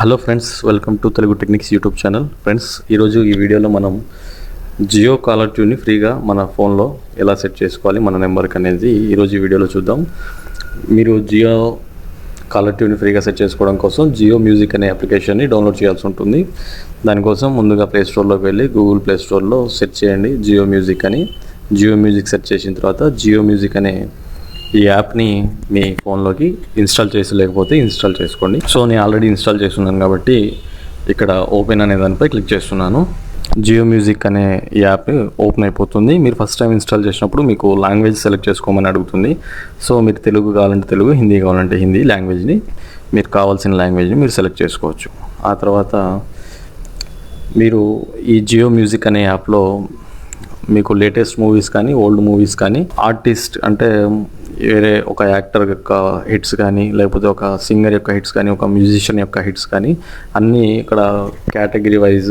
Hello friends, welcome to Telugu techniques YouTube channel. Friends, ఈరోజు ఈ వీడియోలో మనం జియో కాలర్ ట్యూన్ని ఫ్రీగా మన ఫోన్లో ఎలా సెట్ చేసుకోవాలి మన నెంబర్కి అనేది ఈరోజు ఈ వీడియోలో చూద్దాం. మీరు జియో కాలర్ ట్యూన్ని ఫ్రీగా సెట్ చేసుకోవడం కోసం జియో మ్యూజిక్ అనే అప్లికేషన్ని డౌన్లోడ్ చేయాల్సి ఉంటుంది. దానికోసం ముందుగా ప్లే స్టోర్లోకి వెళ్ళి గూగుల్ ప్లే స్టోర్లో సెర్చ్ చేయండి జియో మ్యూజిక్ అని. జియో మ్యూజిక్ సెర్చ్ చేసిన తర్వాత జియో మ్యూజిక్ అనే ఈ యాప్ని మీ ఫోన్లోకి ఇన్స్టాల్ చేసి లేకపోతే ఇన్స్టాల్ చేసుకోండి. సో నేను ఆల్రెడీ ఇన్స్టాల్ చేస్తున్నాను కాబట్టి ఇక్కడ ఓపెన్ అనే దానిపై క్లిక్ చేస్తున్నాను. జియో మ్యూజిక్ అనే యాప్ ఓపెన్ అయిపోతుంది. మీరు ఫస్ట్ టైం ఇన్స్టాల్ చేసినప్పుడు మీకు లాంగ్వేజ్ సెలెక్ట్ చేసుకోమని అడుగుతుంది. సో మీరు తెలుగు కావాలంటే తెలుగు, హిందీ కావాలంటే హిందీ లాంగ్వేజ్ని మీరు కావాల్సిన లాంగ్వేజ్ని మీరు సెలెక్ట్ చేసుకోవచ్చు. ఆ తర్వాత మీరు ఈ జియో మ్యూజిక్ అనే యాప్లో మీకు లేటెస్ట్ మూవీస్ కానీ ఓల్డ్ మూవీస్ కానీ ఆర్టిస్ట్ అంటే వేరే ఒక యాక్టర్ యొక్క హిట్స్ కానీ లేకపోతే ఒక సింగర్ యొక్క హిట్స్ కానీ ఒక మ్యూజిషియన్ యొక్క హిట్స్ కానీ అన్నీ ఇక్కడ కేటగిరీ వైజ్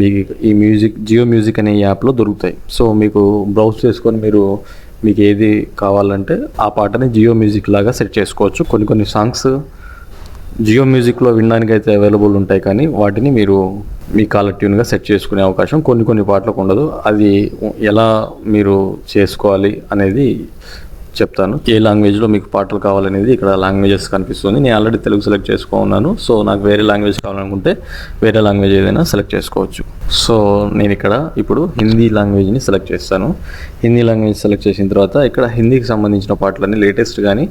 మీకు ఈ జియో మ్యూజిక్ అనే యాప్లో దొరుకుతాయి. సో మీకు బ్రౌజ్ చేసుకొని మీకు ఏది కావాలంటే ఆ పాటని జియో మ్యూజిక్ లాగా సెట్ చేసుకోవచ్చు. కొన్ని సాంగ్స్ జియో మ్యూజిక్లో వినడానికి అయితే అవైలబుల్ ఉంటాయి, కానీ వాటిని మీరు మీ కాలర్ ట్యూన్గా సెట్ చేసుకునే అవకాశం కొన్ని పాటలకు ఉండదు. అది ఎలా మీరు చేసుకోవాలి అనేది చెప్తాను. ఏ లాంగ్వేజ్లో మీకు పాటలు కావాలనేది ఇక్కడ లాంగ్వేజెస్ కనిపిస్తుంది. నేను ఆల్రెడీ తెలుగు సెలెక్ట్ చేసుకున్నాను. సో నాకు వేరే లాంగ్వేజ్ కావాలనుకుంటే వేరే లాంగ్వేజ్ ఏదైనా సెలెక్ట్ చేసుకోవచ్చు. సో నేను ఇక్కడ ఇప్పుడు హిందీ లాంగ్వేజ్ని సెలెక్ట్ చేస్తాను. హిందీ లాంగ్వేజ్ సెలెక్ట్ చేసిన తర్వాత ఇక్కడ హిందీకి సంబంధించిన పాటలన్నీ లేటెస్ట్ కానీ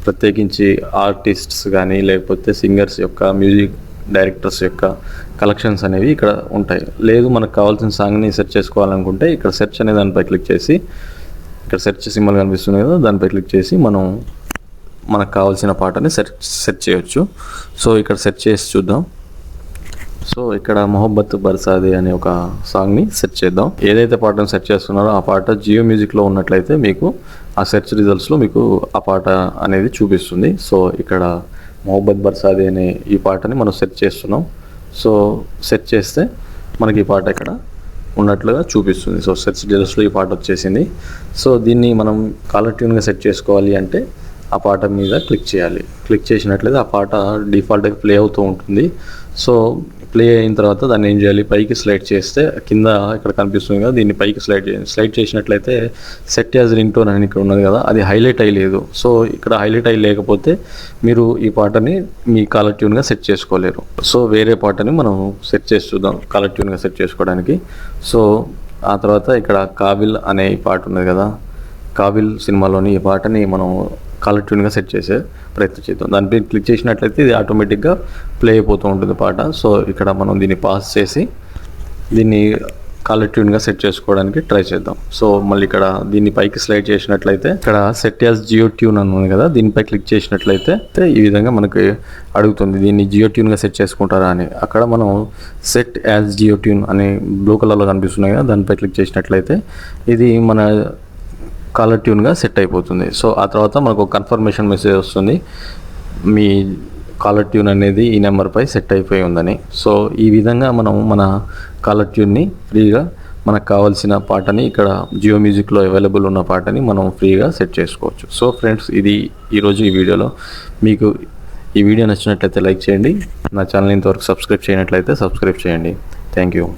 ప్రత్యేకించి ఆర్టిస్ట్స్ కానీ లేకపోతే సింగర్స్ యొక్క మ్యూజిక్ డైరెక్టర్స్ యొక్క కలెక్షన్స్ అనేవి ఇక్కడ ఉంటాయి. లేదు మనకు కావాల్సిన సాంగ్ని సెర్చ్ చేసుకోవాలనుకుంటే ఇక్కడ సెర్చ్ అనే దానిపై క్లిక్ చేసి ఇక్కడ సెర్చ్ సింబల్ కనిపిస్తుంది కదా, దానిపై క్లిక్ చేసి మనకు కావాల్సిన పాటని సెర్చ్ చేయొచ్చు. సో ఇక్కడ సెర్చ్ చేసి చూద్దాం. సో ఇక్కడ మొహబ్బత్ బర్సాదే అనే ఒక సాంగ్ని సెర్చ్ చేద్దాం. ఏదైతే పాటను సెర్చ్ చేస్తున్నారో ఆ పాట జియో మ్యూజిక్లో ఉన్నట్లయితే మీకు ఆ సెర్చ్ రిజల్ట్స్లో మీకు ఆ పాట అనేది చూపిస్తుంది. సో ఇక్కడ మొహబ్బత్ బర్సాదే అనే ఈ పాటని మనం సెర్చ్ చేస్తున్నాం. సో సెర్చ్ చేస్తే మనకి ఈ పాట ఇక్కడ ఉన్నట్లుగా చూపిస్తుంది. సో సెర్చ్ రిజల్ట్స్లో ఈ పాట వచ్చేసింది. సో దీన్ని మనం కాలర్ ట్యూన్గా సెట్ చేసుకోవాలి అంటే ఆ పాట మీద క్లిక్ చేయాలి. క్లిక్ చేసినట్లయితే ఆ పాట డిఫాల్ట్గా ప్లే అవుతూ ఉంటుంది. సో ప్లే అయిన తర్వాత దాన్ని ఏం చేయాలి, పైకి స్లైడ్ చేస్తే కింద ఇక్కడ కనిపిస్తుంది కదా, దీన్ని పైకి స్లైడ్ చేసినట్లయితే సెట్ యాజ్ రింగ్ టోన్ అని ఇక్కడ ఉన్నది కదా, అది హైలైట్ అయ్యలేదు. సో ఇక్కడ హైలైట్ అయ్యి లేకపోతే మీరు ఈ పాటని మీ కాలర్ ట్యూన్గా సెట్ చేసుకోలేరు. సో వేరే పాటని మనం సెట్ చేసి చూద్దాం కాలర్ ట్యూన్గా సెట్ చేసుకోవడానికి. సో ఆ తర్వాత ఇక్కడ కావిల్ అనే ఈ పాట ఉన్నది కదా, కావిల్ సినిమాలోని ఈ పాటని మనం కాలర్ ట్యూన్గా సెట్ చేసే ప్రయత్నం చేద్దాం. దానిపై క్లిక్ చేసినట్లయితే ఇది ఆటోమేటిక్గా ప్లే అయిపోతూ ఉంటుంది పాట. సో ఇక్కడ మనం దీన్ని పాస్ చేసి దీన్ని కాలర్ ట్యూన్గా సెట్ చేసుకోవడానికి ట్రై చేద్దాం. సో మళ్ళీ ఇక్కడ దీన్ని పైకి స్లైడ్ చేసినట్లయితే ఇక్కడ సెట్ యాజ్ జియో ట్యూన్ అని ఉంది కదా, దీనిపై క్లిక్ చేసినట్లయితే ఈ విధంగా మనకి అడుగుతుంది దీన్ని జియో ట్యూన్గా సెట్ చేసుకుంటారా అని. అక్కడ మనం సెట్ యాజ్ జియో ట్యూన్ అని బ్లూ కలర్లో కనిపిస్తున్నాయి కదా, దానిపై క్లిక్ చేసినట్లయితే ఇది మన కాలర్ ట్యూన్గా సెట్ అయిపోతుంది. సో ఆ తర్వాత మనకు కన్ఫర్మేషన్ మెసేజ్ వస్తుంది మీ కాలర్ ట్యూన్ అనేది ఈ నెంబర్పై సెట్ అయిపోయి ఉందని. సో ఈ విధంగా మనం మన కాలర్ ట్యూన్ని ఫ్రీగా మనకు కావాల్సిన పాటని ఇక్కడ జియో మ్యూజిక్లో అవైలబుల్ ఉన్న పాటని మనం ఫ్రీగా సెట్ చేసుకోవచ్చు. సో ఫ్రెండ్స్, ఇది ఈరోజు ఈ వీడియోలో. మీకు ఈ వీడియో నచ్చినట్లయితే లైక్ చేయండి. నా ఛానల్ ఇంతవరకు సబ్స్క్రైబ్ చేయనట్లయితే సబ్స్క్రైబ్ చేయండి. Thank you.